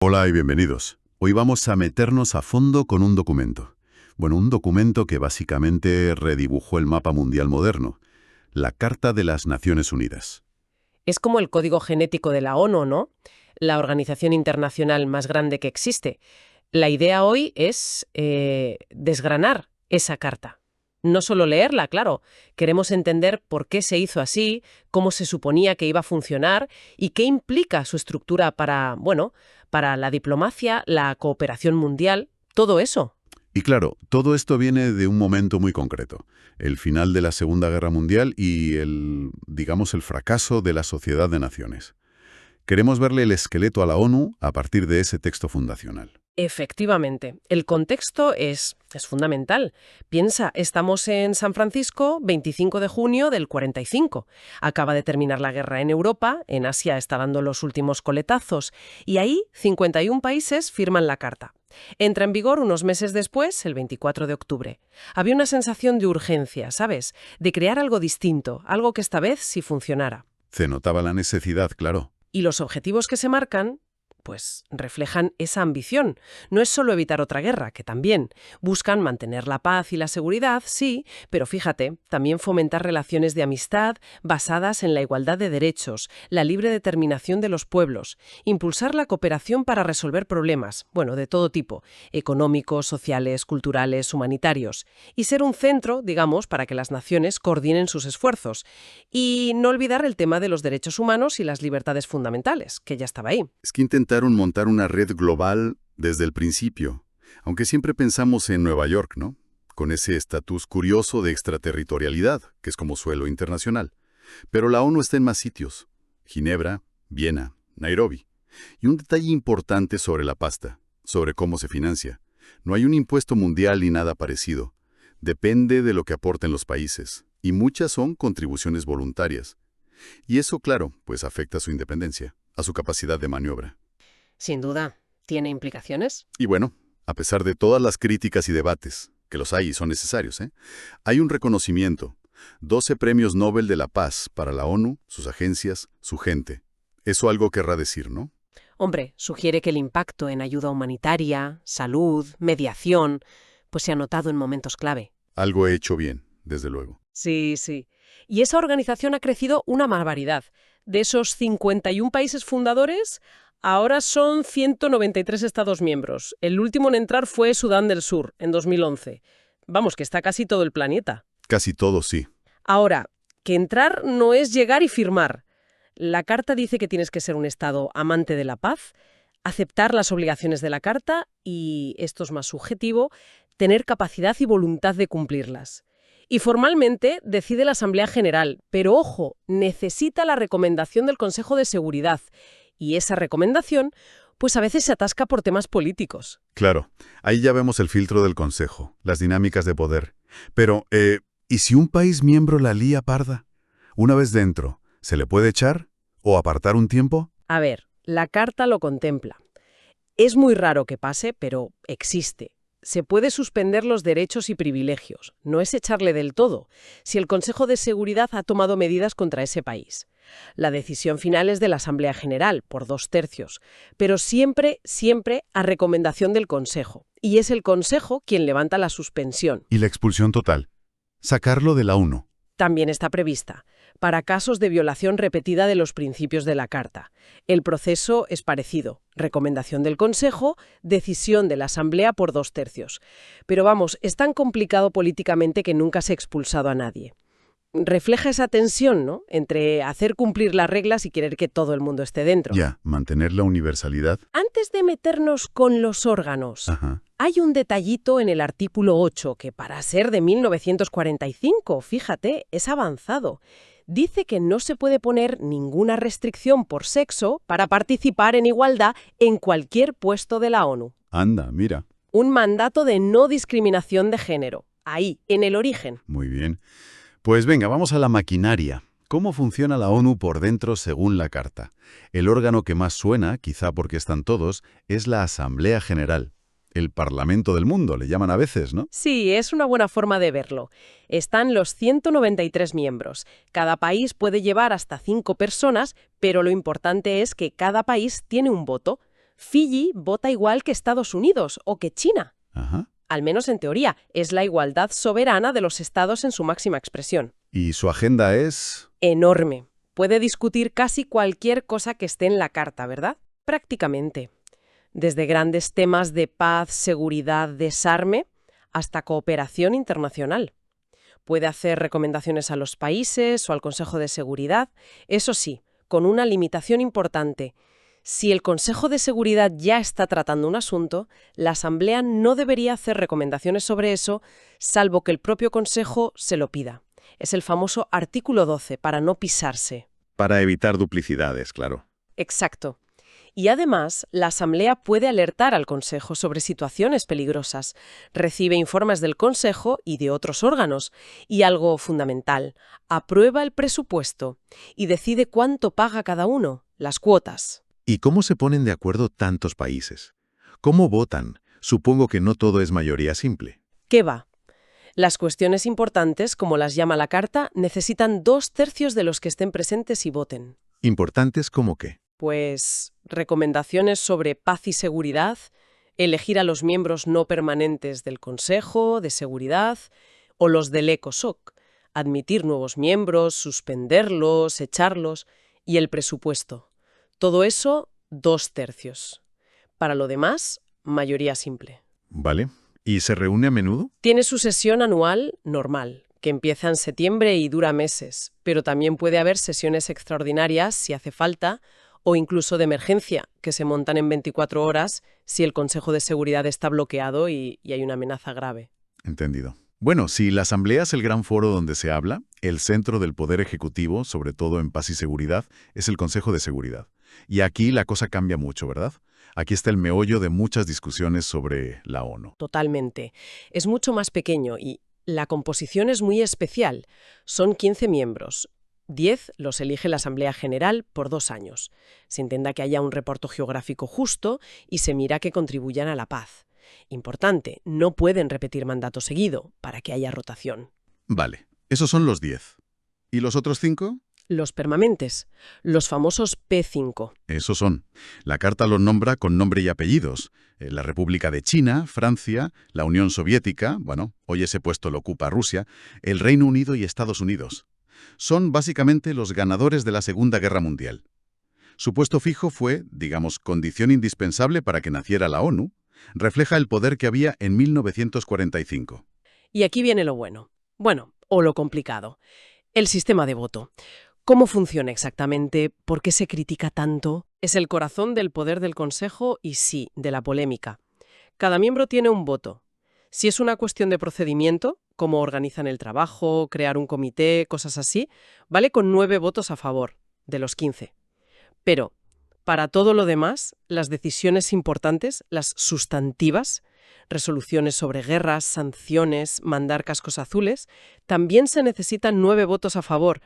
Hola y bienvenidos. Hoy vamos a meternos a fondo con un documento. Bueno, un documento que básicamente redibujó el mapa mundial moderno, la Carta de las Naciones Unidas. Es como el código genético de la ONU, ¿no? La organización internacional más grande que existe. La idea hoy es desgranar esa carta. No solo leerla, claro. Queremos entender por qué se hizo así, cómo se suponía que iba a funcionar y qué implica su estructura para la diplomacia, la cooperación mundial, todo eso. Y claro, todo esto viene de un momento muy concreto, el final de la Segunda Guerra Mundial y digamos, el fracaso de la Sociedad de Naciones. Queremos verle el esqueleto a la ONU a partir de ese texto fundacional. Efectivamente, el contexto es fundamental. Piensa, estamos en San Francisco, 25 de junio del 45. Acaba de terminar la guerra en Europa, en Asia está dando los últimos coletazos, y ahí 51 países firman la carta. Entra en vigor unos meses después, el 24 de octubre. Había una sensación de urgencia, ¿sabes? De crear algo distinto, algo que esta vez sí funcionara. Se notaba la necesidad, claro. Y los objetivos que se marcan pues reflejan esa ambición. No es solo evitar otra guerra, que también. Buscan mantener la paz y la seguridad, sí, pero fíjate, también fomentar relaciones de amistad basadas en la igualdad de derechos, la libre determinación de los pueblos, impulsar la cooperación para resolver problemas, de todo tipo, económicos, sociales, culturales, humanitarios, y ser un centro, digamos, para que las naciones coordinen sus esfuerzos. Y no olvidar el tema de los derechos humanos y las libertades fundamentales, que ya estaba ahí. Es que intentaron montar una red global desde el principio, aunque siempre pensamos en Nueva York, ¿no? Con ese estatus curioso de extraterritorialidad, que es como suelo internacional. Pero la ONU está en más sitios: Ginebra, Viena, Nairobi. Y un detalle importante sobre la pasta, sobre cómo se financia. No hay un impuesto mundial ni nada parecido. Depende de lo que aporten los países, y muchas son contribuciones voluntarias. Y eso, claro, pues afecta a su independencia, a su capacidad de maniobra. Sin duda, ¿tiene implicaciones? Y bueno, a pesar de todas las críticas y debates, que los hay y son necesarios, hay un reconocimiento. 12 premios Nobel de la Paz para la ONU, sus agencias, su gente. Eso algo querrá decir, ¿no? Hombre, sugiere que el impacto en ayuda humanitaria, salud, mediación, pues se ha notado en momentos clave. Algo hecho bien, desde luego. Sí, sí. Y esa organización ha crecido una barbaridad. De esos 51 países fundadores, ahora son 193 Estados miembros. El último en entrar fue Sudán del Sur, en 2011. Vamos, que está casi todo el planeta. Casi todo, sí. Ahora, que entrar no es llegar y firmar. La Carta dice que tienes que ser un Estado amante de la paz, aceptar las obligaciones de la Carta y, esto es más subjetivo, tener capacidad y voluntad de cumplirlas. Y formalmente decide la Asamblea General, pero ojo, necesita la recomendación del Consejo de Seguridad. Y esa recomendación, pues a veces se atasca por temas políticos. Claro, ahí ya vemos el filtro del Consejo, las dinámicas de poder. Pero, ¿y si un país miembro la lía parda? Una vez dentro, ¿se le puede echar o apartar un tiempo? A ver, la Carta lo contempla. Es muy raro que pase, pero existe. Se puede suspender los derechos y privilegios. No es echarle del todo, si el Consejo de Seguridad ha tomado medidas contra ese país. La decisión final es de la Asamblea General, por 2/3, pero siempre a recomendación del Consejo. Y es el Consejo quien levanta la suspensión. Y la expulsión total. Sacarlo de la ONU. También está prevista, para casos de violación repetida de los principios de la Carta. El proceso es parecido. Recomendación del Consejo, decisión de la Asamblea por 2/3. Pero vamos, es tan complicado políticamente que nunca se ha expulsado a nadie. Refleja esa tensión, ¿no?, entre hacer cumplir las reglas y querer que todo el mundo esté dentro. Ya, mantener la universalidad. Antes de meternos con los órganos, hay un detallito en el artículo 8 que, para ser de 1945, fíjate, es avanzado. Dice que no se puede poner ninguna restricción por sexo para participar en igualdad en cualquier puesto de la ONU. Anda, mira. Un mandato de no discriminación de género. Ahí, en el origen. Muy bien. Pues venga, vamos a la maquinaria. ¿Cómo funciona la ONU por dentro según la Carta? El órgano que más suena, quizá porque están todos, es la Asamblea General. El Parlamento del mundo, le llaman a veces, ¿no? Sí, es una buena forma de verlo. Están los 193 miembros. Cada país puede llevar hasta 5 personas, pero lo importante es que cada país tiene un voto. Fiji vota igual que Estados Unidos o que China. Ajá. Al menos en teoría, es la igualdad soberana de los estados en su máxima expresión. ¿Y su agenda es? Enorme. Puede discutir casi cualquier cosa que esté en la carta, ¿verdad? Prácticamente. Desde grandes temas de paz, seguridad, desarme, hasta cooperación internacional. Puede hacer recomendaciones a los países o al Consejo de Seguridad, eso sí, con una limitación importante. Si el Consejo de Seguridad ya está tratando un asunto, la Asamblea no debería hacer recomendaciones sobre eso, salvo que el propio Consejo se lo pida. Es el famoso artículo 12, para no pisarse. Para evitar duplicidades, claro. Exacto. Y además, la Asamblea puede alertar al Consejo sobre situaciones peligrosas, recibe informes del Consejo y de otros órganos, y algo fundamental, aprueba el presupuesto y decide cuánto paga cada uno, las cuotas. ¿Y cómo se ponen de acuerdo tantos países? ¿Cómo votan? Supongo que no todo es mayoría simple. ¿Qué va? Las cuestiones importantes, como las llama la Carta, necesitan 2/3 de los que estén presentes y voten. ¿Importantes como qué? Pues recomendaciones sobre paz y seguridad, elegir a los miembros no permanentes del Consejo de Seguridad o los del ECOSOC, admitir nuevos miembros, suspenderlos, echarlos y el presupuesto. Todo eso, 2/3. Para lo demás, mayoría simple. ¿Vale? ¿Y se reúne a menudo? Tiene su sesión anual normal, que empieza en septiembre y dura meses, pero también puede haber sesiones extraordinarias si hace falta, o incluso de emergencia, que se montan en 24 horas si el Consejo de Seguridad está bloqueado y hay una amenaza grave. Entendido. Bueno, si la Asamblea es el gran foro donde se habla, el centro del poder ejecutivo, sobre todo en paz y seguridad, es el Consejo de Seguridad. Y aquí la cosa cambia mucho, ¿verdad? Aquí está el meollo de muchas discusiones sobre la ONU. Totalmente. Es mucho más pequeño y la composición es muy especial. Son 15 miembros. 10 los elige la Asamblea General por 2 años. Se intenta que haya un reparto geográfico justo y se mira que contribuyan a la paz. Importante, no pueden repetir mandato seguido para que haya rotación. Vale, esos son los 10. ¿Y los otros 5? Los permanentes, los famosos P5. Esos son. La Carta los nombra con nombre y apellidos. La República de China, Francia, la Unión Soviética, bueno, hoy ese puesto lo ocupa Rusia, el Reino Unido y Estados Unidos. Son básicamente los ganadores de la Segunda Guerra Mundial. Su puesto fijo fue, digamos, condición indispensable para que naciera la ONU. Refleja el poder que había en 1945. Y aquí viene lo bueno. Bueno, o lo complicado. El sistema de voto. ¿Cómo funciona exactamente? ¿Por qué se critica tanto? Es el corazón del poder del Consejo y sí, de la polémica. Cada miembro tiene un voto. Si es una cuestión de procedimiento, como organizan el trabajo, crear un comité, cosas así, vale con 9 votos a favor, de los 15. Pero, para todo lo demás, las decisiones importantes, las sustantivas, resoluciones sobre guerras, sanciones, mandar cascos azules, también se necesitan 9 votos a favor,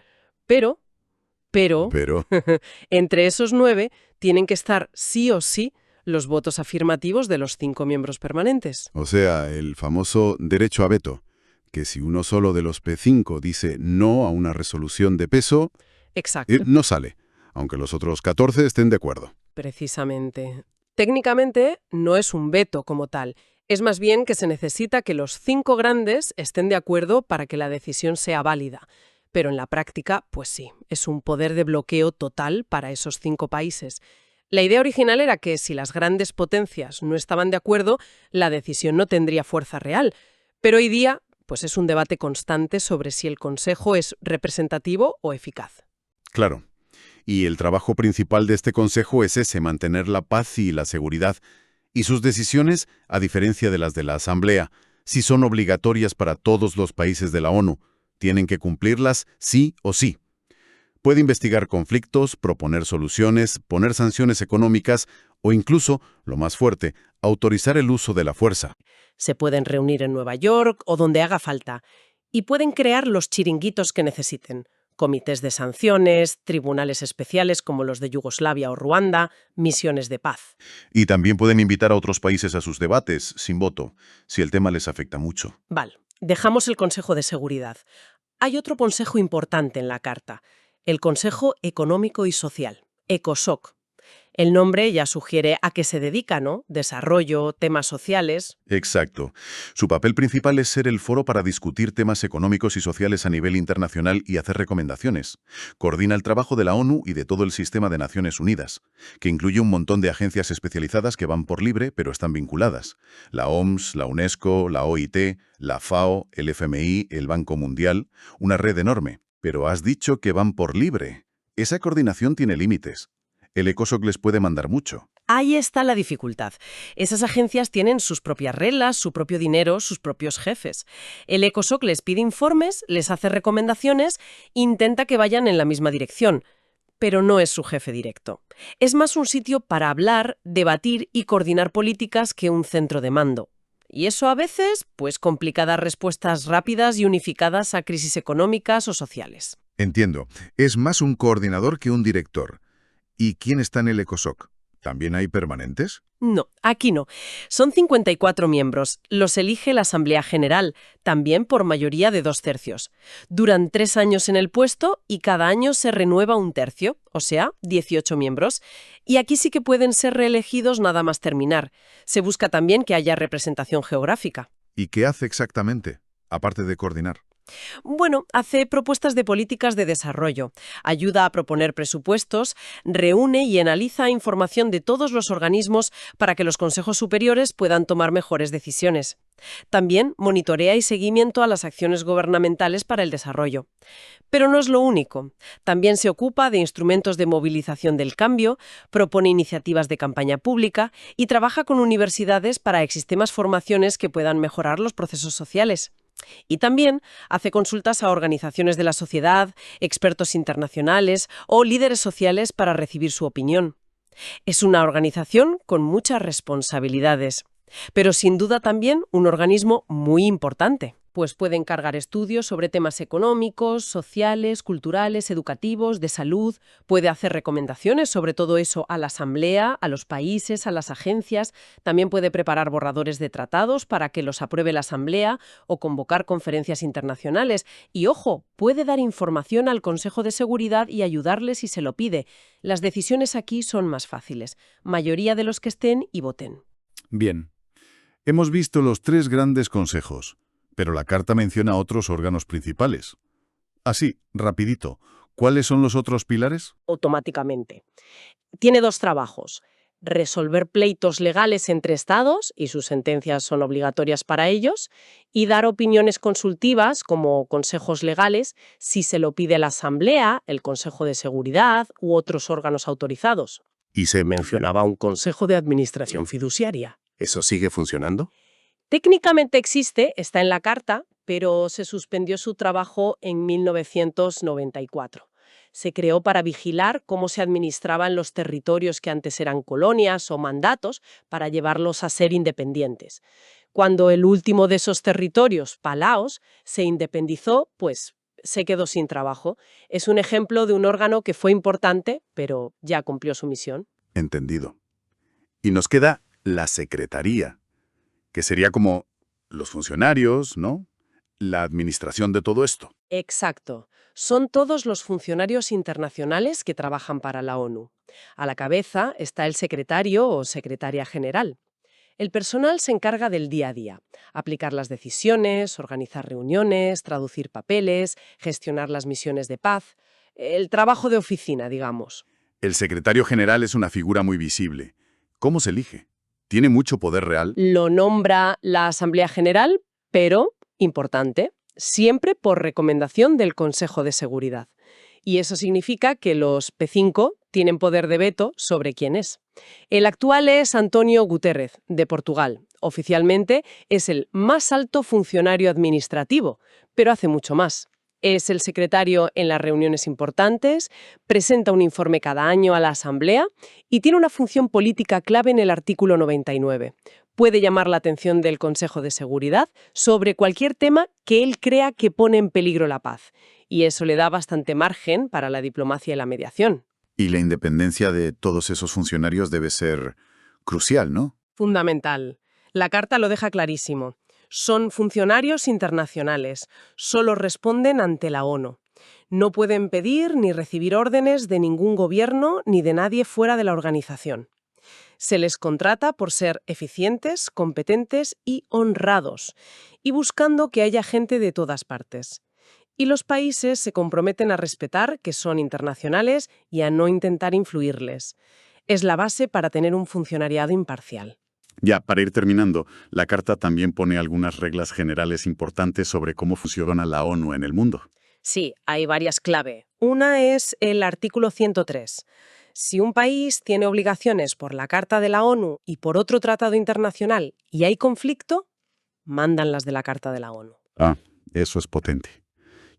pero, entre esos 9 tienen que estar sí o sí los votos afirmativos de los 5 miembros permanentes. O sea, el famoso derecho a veto, que si uno solo de los P5 dice no a una resolución de peso, Exacto. no sale, aunque los otros 14 estén de acuerdo. Precisamente. Técnicamente no es un veto como tal. Es más bien que se necesita que los 5 grandes estén de acuerdo para que la decisión sea válida. Pero en la práctica, pues sí, es un poder de bloqueo total para esos 5 países. La idea original era que si las grandes potencias no estaban de acuerdo, la decisión no tendría fuerza real. Pero hoy día, pues es un debate constante sobre si el Consejo es representativo o eficaz. Claro. Y el trabajo principal de este Consejo es ese, mantener la paz y la seguridad. Y sus decisiones, a diferencia de las de la Asamblea, sí son obligatorias para todos los países de la ONU. Tienen que cumplirlas sí o sí. Puede investigar conflictos, proponer soluciones, poner sanciones económicas o incluso, lo más fuerte, autorizar el uso de la fuerza. Se pueden reunir en Nueva York o donde haga falta y pueden crear los chiringuitos que necesiten. Comités de sanciones, tribunales especiales como los de Yugoslavia o Ruanda, misiones de paz. Y también pueden invitar a otros países a sus debates, sin voto, si el tema les afecta mucho. Vale, dejamos el Consejo de Seguridad. Hay otro consejo importante en la Carta, el Consejo Económico y Social, ECOSOC. El nombre ya sugiere a qué se dedica, ¿no? Desarrollo, temas sociales. Exacto. Su papel principal es ser el foro para discutir temas económicos y sociales a nivel internacional y hacer recomendaciones. Coordina el trabajo de la ONU y de todo el sistema de Naciones Unidas, que incluye un montón de agencias especializadas que van por libre, pero están vinculadas. La OMS, la UNESCO, la OIT, la FAO, el FMI, el Banco Mundial, una red enorme. Pero has dicho que van por libre. Esa coordinación tiene límites. El ECOSOC les puede mandar mucho. Ahí está la dificultad. Esas agencias tienen sus propias reglas, su propio dinero, sus propios jefes. El ECOSOC les pide informes, les hace recomendaciones, intenta que vayan en la misma dirección, pero no es su jefe directo. Es más un sitio para hablar, debatir y coordinar políticas que un centro de mando. Y eso a veces, pues, complica dar respuestas rápidas y unificadas a crisis económicas o sociales. Entiendo. Es más un coordinador que un director. ¿Y quién está en el ECOSOC? ¿También hay permanentes? No, aquí no. Son 54 miembros. Los elige la Asamblea General, también por mayoría de 2/3. Duran 3 años en el puesto y cada año se renueva 1/3, o sea, 18 miembros. Y aquí sí que pueden ser reelegidos nada más terminar. Se busca también que haya representación geográfica. ¿Y qué hace exactamente, aparte de coordinar? Bueno, hace propuestas de políticas de desarrollo, ayuda a proponer presupuestos, reúne y analiza información de todos los organismos para que los consejos superiores puedan tomar mejores decisiones. También monitorea y seguimiento a las acciones gubernamentales para el desarrollo. Pero no es lo único. También se ocupa de instrumentos de movilización del cambio, propone iniciativas de campaña pública y trabaja con universidades para que existen más formaciones que puedan mejorar los procesos sociales. Y también hace consultas a organizaciones de la sociedad, expertos internacionales o líderes sociales para recibir su opinión. Es una organización con muchas responsabilidades, pero sin duda también un organismo muy importante, pues puede encargar estudios sobre temas económicos, sociales, culturales, educativos, de salud, puede hacer recomendaciones sobre todo eso a la Asamblea, a los países, a las agencias, también puede preparar borradores de tratados para que los apruebe la Asamblea o convocar conferencias internacionales. Y ojo, puede dar información al Consejo de Seguridad y ayudarle si se lo pide. Las decisiones aquí son más fáciles. Mayoría de los que estén y voten. Bien. Hemos visto los 3 grandes consejos, pero la carta menciona otros órganos principales. Así, rapidito, ¿cuáles son los otros pilares? Automáticamente. Tiene 2 trabajos: resolver pleitos legales entre estados, y sus sentencias son obligatorias para ellos, y dar opiniones consultivas, como consejos legales, si se lo pide la Asamblea, el Consejo de Seguridad u otros órganos autorizados. Y se Mencionaba un Consejo de Administración Fiduciaria. ¿Eso sigue funcionando? Técnicamente existe, está en la carta, pero se suspendió su trabajo en 1994. Se creó para vigilar cómo se administraban los territorios que antes eran colonias o mandatos para llevarlos a ser independientes. Cuando el último de esos territorios, Palaos, se independizó, pues se quedó sin trabajo. Es un ejemplo de un órgano que fue importante, pero ya cumplió su misión. Entendido. Y nos queda la secretaría, que sería como los funcionarios, ¿no? La administración de todo esto. Exacto. Son todos los funcionarios internacionales que trabajan para la ONU. A la cabeza está el secretario o secretaria general. El personal se encarga del día a día, aplicar las decisiones, organizar reuniones, traducir papeles, gestionar las misiones de paz, el trabajo de oficina, digamos. El secretario general es una figura muy visible. ¿Cómo se elige? ¿Tiene mucho poder real? Lo nombra la Asamblea General, pero, importante, siempre por recomendación del Consejo de Seguridad. Y eso significa que los P5 tienen poder de veto sobre quién es. El actual es António Guterres, de Portugal. Oficialmente es el más alto funcionario administrativo, pero hace mucho más. Es el secretario en las reuniones importantes, presenta un informe cada año a la Asamblea y tiene una función política clave en el artículo 99. Puede llamar la atención del Consejo de Seguridad sobre cualquier tema que él crea que pone en peligro la paz. Y eso le da bastante margen para la diplomacia y la mediación. Y la independencia de todos esos funcionarios debe ser crucial, ¿no? Fundamental. La carta lo deja clarísimo. Son funcionarios internacionales, solo responden ante la ONU. No pueden pedir ni recibir órdenes de ningún gobierno ni de nadie fuera de la organización. Se les contrata por ser eficientes, competentes y honrados, y buscando que haya gente de todas partes. Y los países se comprometen a respetar que son internacionales y a no intentar influirles. Es la base para tener un funcionariado imparcial. Ya, para ir terminando, la Carta también pone algunas reglas generales importantes sobre cómo funciona la ONU en el mundo. Sí, hay varias clave. Una es el artículo 103. Si un país tiene obligaciones por la Carta de la ONU y por otro tratado internacional y hay conflicto, mandan las de la Carta de la ONU. Ah, eso es potente.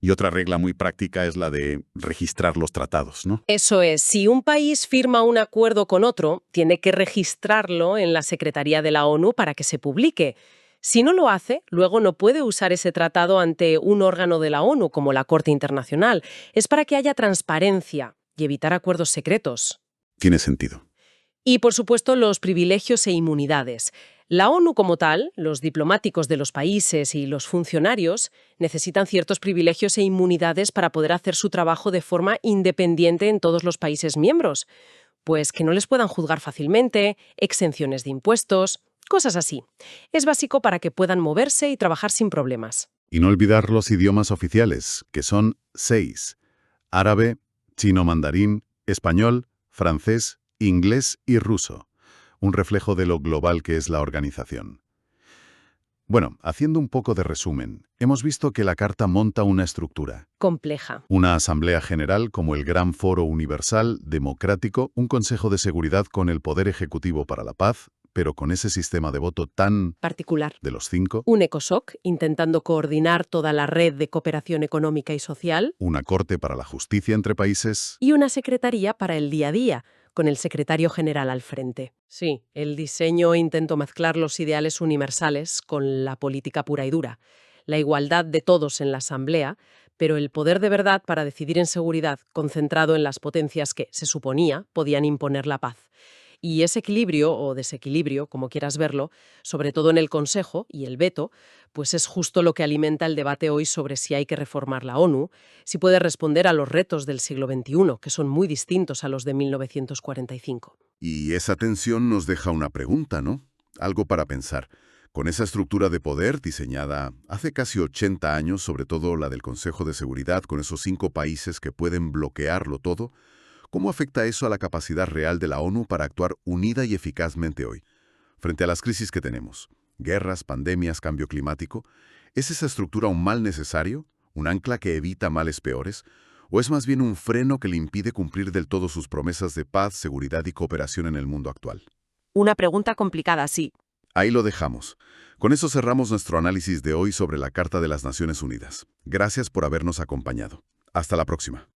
Y otra regla muy práctica es la de registrar los tratados, ¿no? Eso es, si un país firma un acuerdo con otro, tiene que registrarlo en la Secretaría de la ONU para que se publique. Si no lo hace, luego no puede usar ese tratado ante un órgano de la ONU, como la Corte Internacional. Es para que haya transparencia y evitar acuerdos secretos. Tiene sentido. Y, por supuesto, los privilegios e inmunidades. La ONU como tal, los diplomáticos de los países y los funcionarios necesitan ciertos privilegios e inmunidades para poder hacer su trabajo de forma independiente en todos los países miembros. Pues que no les puedan juzgar fácilmente, exenciones de impuestos, cosas así. Es básico para que puedan moverse y trabajar sin problemas. Y no olvidar los idiomas oficiales, que son 6. Árabe, chino mandarín, español, francés, inglés y ruso. Un reflejo de lo global que es la organización. Bueno, haciendo un poco de resumen, hemos visto que la Carta monta una estructura. Compleja. Una Asamblea General como el Gran Foro Universal, democrático, un Consejo de Seguridad con el Poder Ejecutivo para la Paz, pero con ese sistema de voto tan Particular. de los 5, Un ECOSOC, intentando coordinar toda la red de cooperación económica y social. una Corte para la Justicia entre países, Y una secretaría para el día a día, con el secretario general al frente. Sí, el diseño intentó mezclar los ideales universales con la política pura y dura, la igualdad de todos en la Asamblea, pero el poder de verdad para decidir en seguridad concentrado en las potencias que, se suponía, podían imponer la paz. Y ese equilibrio, o desequilibrio, como quieras verlo, sobre todo en el Consejo y el veto, pues es justo lo que alimenta el debate hoy sobre si hay que reformar la ONU, si puede responder a los retos del siglo XXI, que son muy distintos a los de 1945. Y esa tensión nos deja una pregunta, ¿no? Algo para pensar. Con esa estructura de poder diseñada hace casi 80 años, sobre todo la del Consejo de Seguridad, con esos 5 países que pueden bloquearlo todo, ¿cómo afecta eso a la capacidad real de la ONU para actuar unida y eficazmente hoy? Frente a las crisis que tenemos, guerras, pandemias, cambio climático, ¿es esa estructura un mal necesario? ¿Un ancla que evita males peores? ¿O es más bien un freno que le impide cumplir del todo sus promesas de paz, seguridad y cooperación en el mundo actual? Una pregunta complicada, sí. Ahí lo dejamos. Con eso cerramos nuestro análisis de hoy sobre la Carta de las Naciones Unidas. Gracias por habernos acompañado. Hasta la próxima.